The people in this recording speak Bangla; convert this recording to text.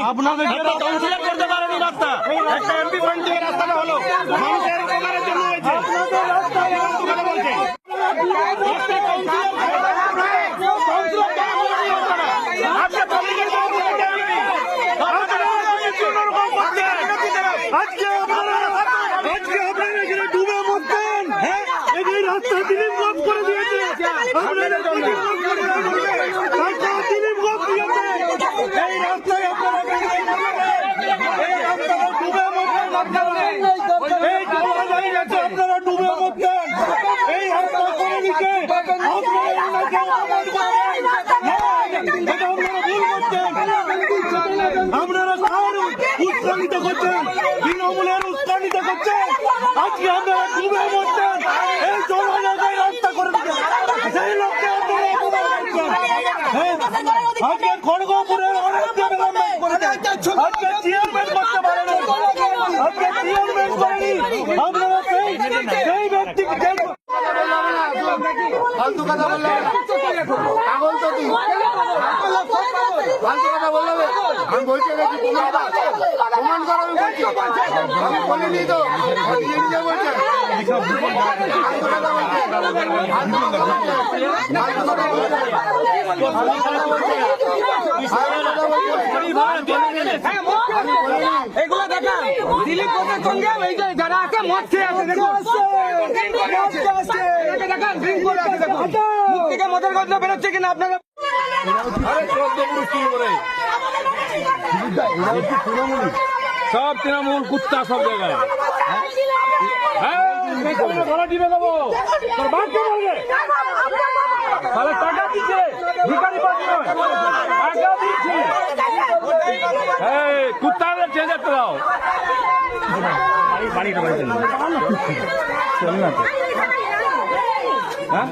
আপনাদের কাউন্সিলর করতে পারেনি রাস্তা, একটা এমপি ফান্ড থেকে রাস্তাটা হলো মানুষের উপকারের জন্য হয়েছে। আজকে আপনারা এখানে ডুবে মরতেন, এই রাস্তা দিলীপ গপ করে দিয়েছে। আপনারা দিলীপ গপ করে দিয়েছে, দিলীপ গপ দিয়েছে। এই রাস্তায় আপনারা এই রাস্তাটা ডুবে মরতেন, এই ডুবে গেছে, আপনারা ডুবে মরতেন। এই রাস্তা করে দিচ্ছে আপনারা ভুল করছেন। আপনারা কার উৎসাহিত করছেন? তৃণমূলের উৎসাহিত করছেন। আজকে আপনারা ডুবে মরতেন, এই জনজায়গায় রাস্তা করে দিচ্ছেন, সেই লোককে আপনারা অপমান করছেন। আজকে খড়গপুরের অনেক ডেভেলপমেন্ট করেছেন, আজকে চেয়ারম্যান করতে পারেন, আজকে চেয়ারম্যান করেনি। আপনারা সেই ব্যক্তিকে ফালতু কথা বললে পাগল তো তুই, ফালতু কথা বললে আমি বলছি প্রমাণ করো, আমি বলছি আমি বলিনি তো, নিজে বলছেন এগুলো দেখা দিলীপ ঘোষের সঙ্গে এই যে যারা আছে মদ খেয়ে আছে, দেখুন ড্রিঙ্ক করে আছে, দেখুন মুখ থেকে মদের গন্ধ বেরোচ্ছে কিনা আপনারা। সব তৃণমূল কুত্তা সব জায়গায় গলা টিপে দেবো, তোর বাপকে বলবে তাহলে টাকা দিচ্ছে, ভিখারি পাচ্ছি নয়, টাকা দিচ্ছে। কুত্তাদের চেঞ্জ দাও, বাড়িটা বাড়ি চল না তো, হ্যাঁ